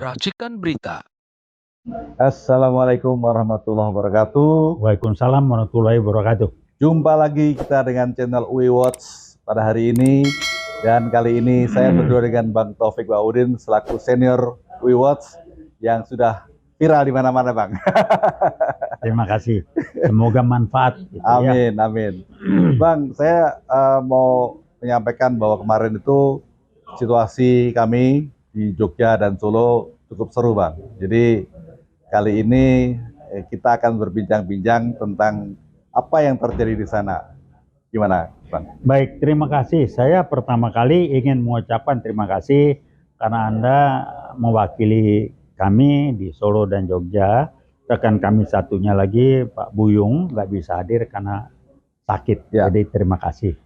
Racikan Berita. Assalamualaikum warahmatullahi wabarakatuh. Waalaikumsalam warahmatullahi wabarakatuh. Jumpa lagi kita dengan channel UI Watch pada hari ini. Dan kali ini saya berdua dengan Bang Taufik Baudin selaku senior UI Watch yang sudah viral di mana-mana, Bang. Terima kasih. Semoga manfaat. Gitu, amin, ya. Amin. Bang, saya mau menyampaikan bahwa kemarin itu situasi kami di Jogja dan Solo cukup seru, Bang. Jadi kali ini kita akan berbincang-bincang tentang apa yang terjadi di sana. Gimana, Bang? Baik, terima kasih. Saya pertama kali ingin mengucapkan terima kasih karena Anda mewakili kami di Solo dan Jogja. Rekan kami satunya lagi, Pak Buyung, nggak bisa hadir karena sakit. Ya. Jadi terima kasih.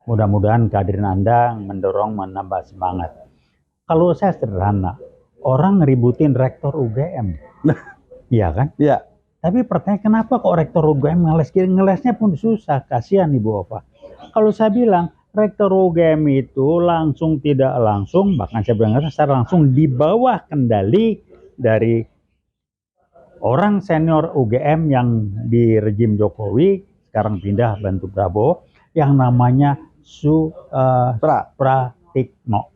Mudah-mudahan kehadiran Anda mendorong, menambah semangat. Kalau saya sederhana, orang ngeributin rektor UGM. Iya kan? Iya. Tapi pertanyaan kenapa kok rektor UGM ngeles? Ngelesnya pun susah, kasihan Ibu Ova. Kalau saya bilang, rektor UGM itu langsung tidak langsung, bahkan saya bilang secara langsung di bawah kendali dari orang senior UGM yang di rejim Jokowi, sekarang pindah bantu Prabowo, yang namanya Pratikno.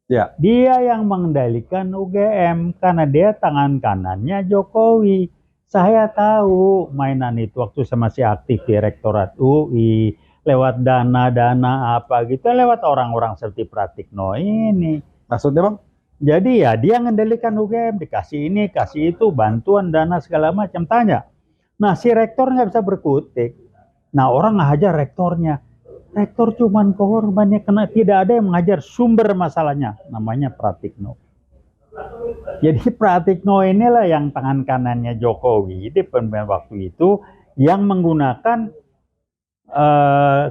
Ya. Dia yang mengendalikan UGM karena dia tangan kanannya Jokowi. Saya tahu mainan itu waktu saya masih aktif di Rektorat UI, lewat dana-dana apa gitu, lewat orang-orang seperti Pratikno ini. Maksudnya, Bang? Jadi ya dia mengendalikan UGM, dikasih ini, kasih itu, bantuan, dana segala macam, tanya. Nah si rektor nggak bisa berkutik. Nah orang ngajar rektornya. Rektor cuman korbannya, kena tidak ada yang mengajar sumber masalahnya, namanya Pratikno. Jadi Pratikno inilah yang tangan kanannya Jokowi di pemilihan waktu itu yang menggunakan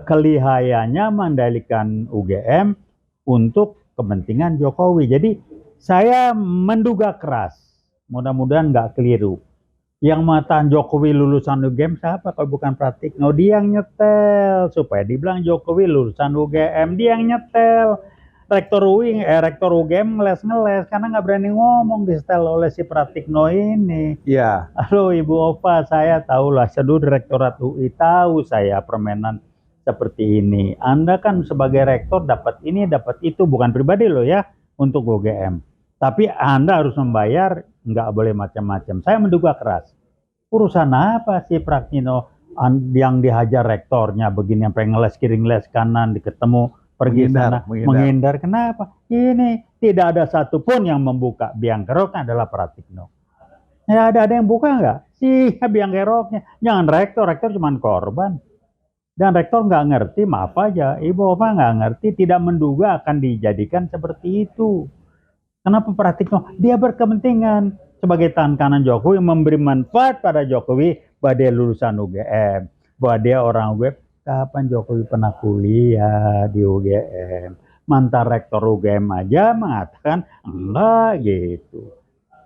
kelihayannya mengendalikan UGM untuk kepentingan Jokowi. Jadi saya menduga keras, mudah-mudahan nggak keliru. Yang mengatakan Jokowi lulusan UGM siapa kalau bukan Pratikno? Dia yang nyetel supaya dibilang Jokowi lulusan UGM. Dia yang nyetel. Rektor UGM ngeles karena nggak berani ngomong, disetel oleh si Pratikno ini. Iya. Halo Ibu Ova, saya tahu lah seluruh Rektorat UI tahu saya permainan seperti ini. Anda kan sebagai rektor dapat ini dapat itu, bukan pribadi loh ya untuk UGM. Tapi Anda harus membayar, nggak boleh macam-macam. Saya menduga keras. Urusan apa sih Pratikno yang dihajar rektornya begini, sampai ngeles kiri ngeles kanan, ketemu pergi sana menghindar. Kenapa? Ini tidak ada satupun yang membuka biang keroknya adalah Pratikno. Ya ada yang buka nggak? Sih biang keroknya. Jangan rektor cuma korban. Dan rektor nggak ngerti, maaf aja, Ibu Ova nggak ngerti, tidak menduga akan dijadikan seperti itu. Kenapa Pratikno? Dia berkepentingan sebagai tangan kanan Jokowi, memberi manfaat pada Jokowi bahwa dia lulusan UGM, bahwa dia orang UGM. Kapan Jokowi pernah kuliah di UGM? Mantan rektor UGM aja mengatakan enggak gitu.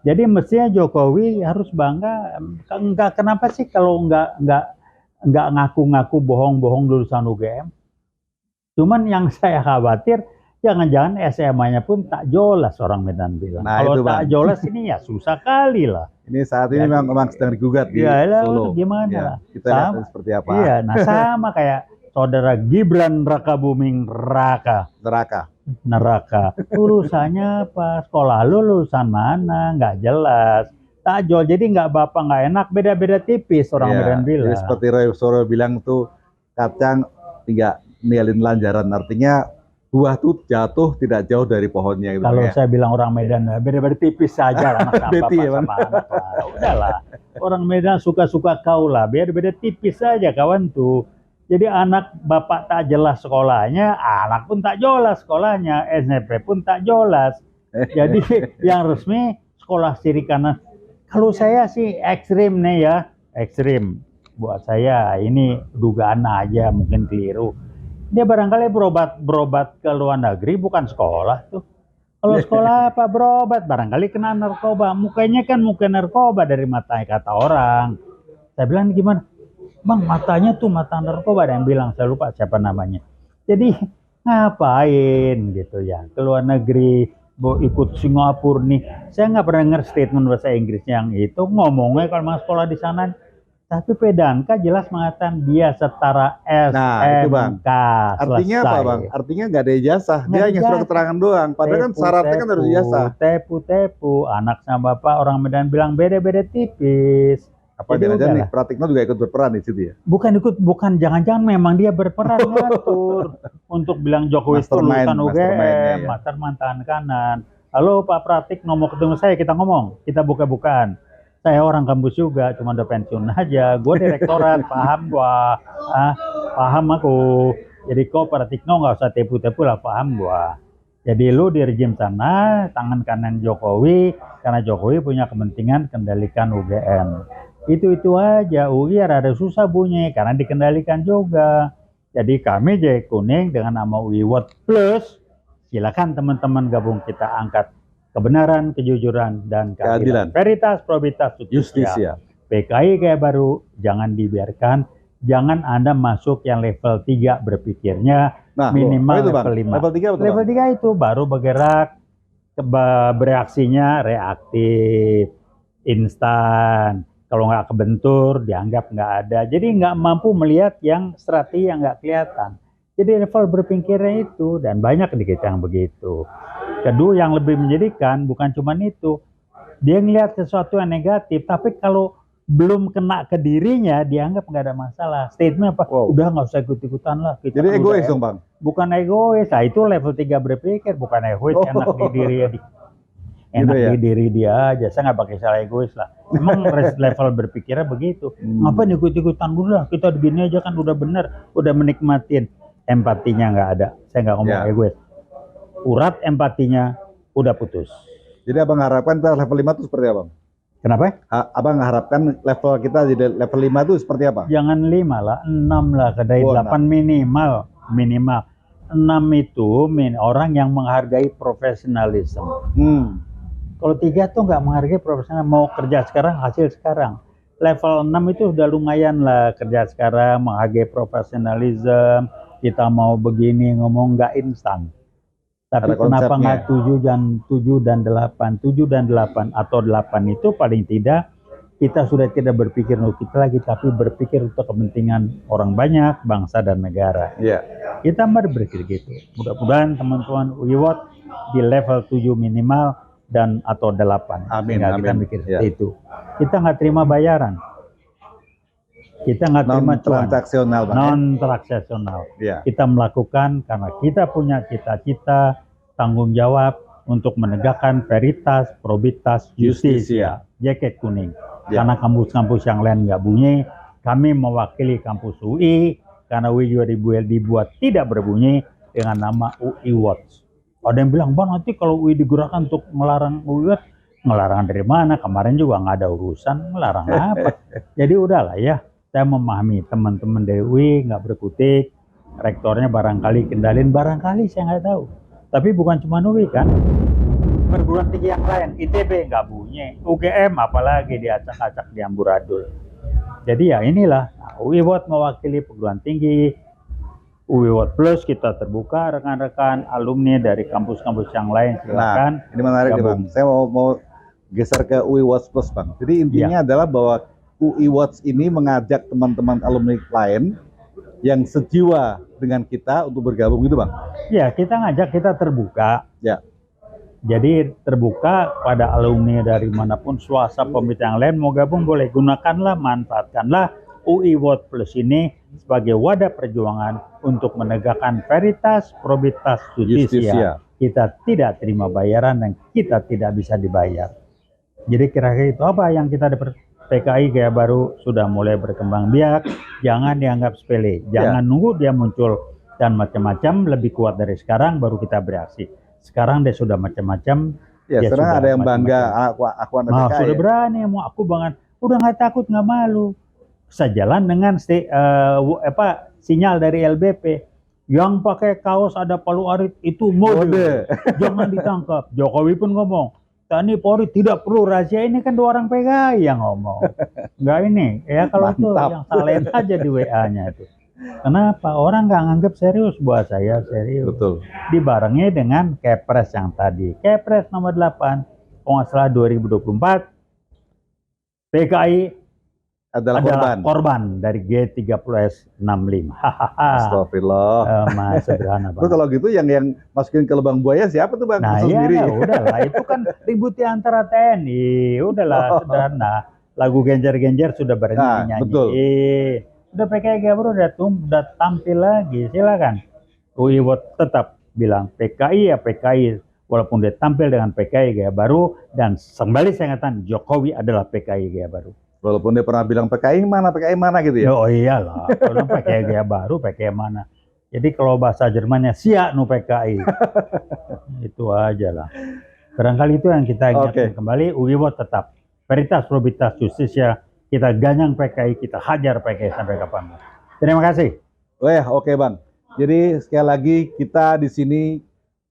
Jadi mestinya Jokowi harus bangga. Enggak, kenapa sih kalau enggak ngaku-ngaku bohong-bohong lulusan UGM? Cuman yang saya khawatir, jangan-jangan SMA-nya pun tak jelas, orang Medan bilang. Nah, kalau tak jelas ini ya susah kali lah. Ini saat ini memang sedang digugat di Solo. Gimana ya, lah. Kita lihat seperti apa. Iya, nah sama kayak saudara Gibran Raka Buming Neraka. Urusannya apa? Sekolah lu lulusan mana? Nggak jelas. Tak jual, jadi nggak bapak nggak enak, beda-beda tipis orang Medan bilang. Jadi seperti Roy Soro bilang tuh, kacang tidak ninggalin lanjaran, artinya buah tuh jatuh tidak jauh dari pohonnya. Gitu, kalau saya bilang orang Medan beda-beda tipis saja lah, anak bapak ya, sama anak lah. Udahlah, orang Medan suka-suka kau lah, beda-beda tipis saja kawan tuh. Jadi anak bapak tak jelas sekolahnya, anak pun tak jelas sekolahnya, SMP pun tak jelas. Jadi yang resmi sekolah kiri kanan. Kalau saya sih ekstrim nih ya, ekstrim. Buat saya ini dugaan aja, mungkin keliru. Dia barangkali berobat ke luar negeri, bukan sekolah tuh. Kalau sekolah apa berobat, barangkali kena narkoba. Mukanya kan muka narkoba dari matanya kata orang. Saya bilang gimana? Bang, matanya tuh mata narkoba. Ada yang bilang, saya lupa siapa namanya. Jadi ngapain gitu ya, ke luar negeri. ikut Singapura nih. Saya nggak pernah denger statement bahasa Inggrisnya yang itu, ngomongnya kalau mau sekolah di sana. Tapi Pedanka jelas mengatakan dia setara Nah, itu Bang. SMK. Artinya apa Selesai. Bang? Artinya nggak ada ijazah. Nggak Dia ada hanya surat ijazah. keterangan doang. Padahal kan syaratnya kan harus ijazah. Tepu. Anak sama bapak orang Medan bilang beda-beda tipis. Apa Jadi jangan-jangan nih udahlah. Pratikno juga ikut berperan di situ ya? Bukan jangan-jangan memang dia berperan ngatur untuk bilang Jokowi itu Mastermind, lulusan mastermind-nya, UGM, ya. mastermind tangan kanan. Halo Pak Pratikno mau ketemu saya, kita ngomong, kita buka-bukaan. Saya orang kampus juga, cuma udah pensiun aja. Gue direktorat, paham gua. Paham aku. Jadi kok Pratikno nggak usah tepu-tepu lah, paham gua. Jadi lu di rejim sana, tangan kanan Jokowi, karena Jokowi punya kepentingan kendalikan UGM. Itu aja, UI rada susah bunyi, karena dikendalikan juga. Jadi kami Jack Kuning dengan nama UI What Plus, silakan teman-teman gabung, kita angkat kebenaran, kejujuran, dan keadilan. Veritas, probitas, Justisia. PKI kayak baru, jangan dibiarkan. Jangan Anda masuk yang level 3 berpikirnya, Nah, minimal itu, level 5. Level 3 betul, Level 3 itu baru bergerak, bereaksinya reaktif, instan. Kalau nggak kebentur, dianggap nggak ada. Jadi nggak mampu melihat yang strategi yang nggak kelihatan. Jadi level berpikirnya itu, dan banyak di kita yang begitu. Kedua yang lebih menjadikan bukan cuma itu, dia ngelihat sesuatu yang negatif, tapi kalau belum kena ke dirinya, dianggap nggak ada masalah. Statement apa? Wow. Udah nggak usah ikut-ikutan lah. Jadi egois dong Bang? Bukan egois, nah itu level 3 berpikir, bukan egois, enak di diri ya. Enak Gitu ya? di diri dia aja, saya nggak pakai istilah egois lah. Emang level berpikirnya begitu. Ngapain ikut-ikutan dulu lah, kita begini aja kan udah bener, udah menikmatin. Empatinya nggak ada, saya nggak ngomong Ya. egois. Urat empatinya udah putus. Jadi Abang harapkan kita level 5 itu seperti apa? Kenapa? Abang harapkan level kita di level 5 itu seperti apa? Jangan 5 lah, 6 lah, dari 8 minimal. 6 itu orang yang menghargai profesionalisme. Kalau 3 tuh nggak menghargai profesional, mau kerja sekarang, hasil sekarang. Level 6 itu udah lumayan lah, kerja sekarang, menghargai profesionalisme, kita mau begini, ngomong nggak instan. Tapi kenapa nggak 7 dan 8? 7 dan 8 atau 8 itu paling tidak kita sudah tidak berpikir untuk kita lagi, tapi berpikir untuk kepentingan orang banyak, bangsa dan negara. Iya. Kita mari berpikir gitu. Mudah-mudahan teman-teman UIWOT di level 7 minimal dan atau 8. Amin. Kita mikir seperti itu. Kita nggak terima bayaran. Kita nggak terima transaksional, non-transaksional. Ya. Kita melakukan karena kita punya cita-cita, tanggung jawab untuk menegakkan veritas, probitas, justisia. Jaket kuning. Ya. Karena kampus-kampus yang lain nggak bunyi, kami mewakili kampus UI karena UI juga dibuat tidak berbunyi dengan nama UI Watch. Ada yang bilang, Bang, nanti kalau UI digunakan untuk melarang UI Watch, melarang dari mana? Kemarin juga nggak ada urusan, melarang apa? Jadi udahlah ya. Saya memahami teman-teman dari UI nggak berkutik, rektornya barangkali kendalin, barangkali saya nggak tahu. Tapi bukan cuma UI kan, perguruan tinggi yang lain, ITB nggak bunyi, UGM apalagi diacak-acak di amburadul. Jadi ya inilah, UI Watch mewakili perguruan tinggi, UI Watch Plus kita terbuka rekan-rekan alumni dari kampus-kampus yang lain silakan. Nah, ini menarik nih Bang. Saya mau geser ke UI Watch Plus Bang. Jadi intinya adalah bahwa UI Watch ini mengajak teman-teman alumni lain yang sejiwa dengan kita untuk bergabung gitu Bang? Ya, kita ngajak, kita terbuka. Ya. Jadi terbuka pada alumni dari manapun, swasta pemerintah yang lain mau gabung boleh, gunakanlah, manfaatkanlah UI Watch Plus ini sebagai wadah perjuangan untuk menegakkan veritas, probitas, justisia. Kita tidak terima bayaran dan kita tidak bisa dibayar. Jadi kira-kira itu apa yang kita dapat. PKI kayak baru sudah mulai berkembang biak, jangan dianggap sepele, jangan nunggu dia muncul dan macam-macam, lebih kuat dari sekarang baru kita bereaksi. Sekarang dia sudah macam-macam. Ya, sekarang ada yang bangga, aku anak PKI. Sudah berani, mau aku banget, udah nggak takut, nggak malu. Sejalan dengan sinyal dari LBP, yang pakai kaos ada Palu Arit itu mode, jangan ditangkap. Jokowi pun ngomong, Tani Polri tidak perlu rahasia, ini kan 2 orang PKI yang ngomong. Enggak ini, ya kalau itu yang salin aja di WA-nya itu. Kenapa? Orang nggak nganggap serius, buat saya serius. Betul. Dibarengi dengan Kepres yang tadi. Kepres nomor 8, kalau nggak salah 2024, PKI Adalah adalah korban. korban dari G30S65. Hahaha. Astagfirullah. Mas sederhana Terus banget. kalau gitu yang masukin ke lubang buaya siapa tuh Bang? Nah Musuh iya sendiri. lah, udahlah itu kan ribut di antara TNI, udahlah sederhana. Lagu genjer-genjer sudah berhenti Nah, betul. dinyanyiin. Udah PKI Gabro udah tampil lagi, silakan. UI tetap bilang PKI ya PKI, walaupun dia tampil dengan PKI Gaya Baru, dan kembali saya katakan Jokowi adalah PKI Gaya Baru. Walaupun dia pernah bilang PKI mana gitu ya. Oh iyalah, kalau PKI Gaya Baru, PKI mana? Jadi kalau bahasa Jermannya siap nu PKI. Itu aja lah. Barangkali itu yang kita ingatkan kembali. UIWO tetap Veritas, Probitas, Justisia. Kita ganyang PKI, kita hajar PKI sampai kapan. Terima kasih. Oke Bang. Jadi sekali lagi kita di sini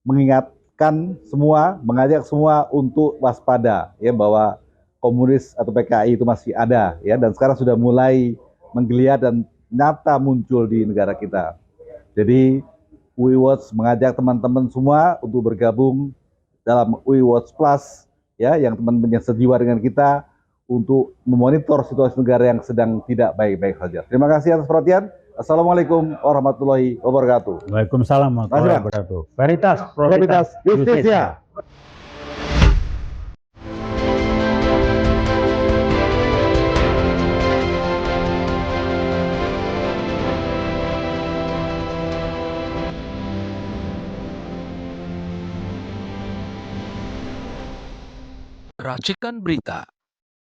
mengingatkan semua, mengajak semua untuk waspada ya, bahwa komunis atau PKI itu masih ada ya, dan sekarang sudah mulai menggeliat dan nyata muncul di negara kita. Jadi UI Watch mengajak teman-teman semua untuk bergabung dalam UI Watch Plus ya, yang teman-teman yang sejiwa dengan kita untuk memonitor situasi negara yang sedang tidak baik-baik saja. Terima kasih atas perhatian. Assalamualaikum warahmatullahi wabarakatuh. Waalaikumsalam warahmatullahi wabarakatuh. Veritas, Probitas, Justisia. Racikan Berita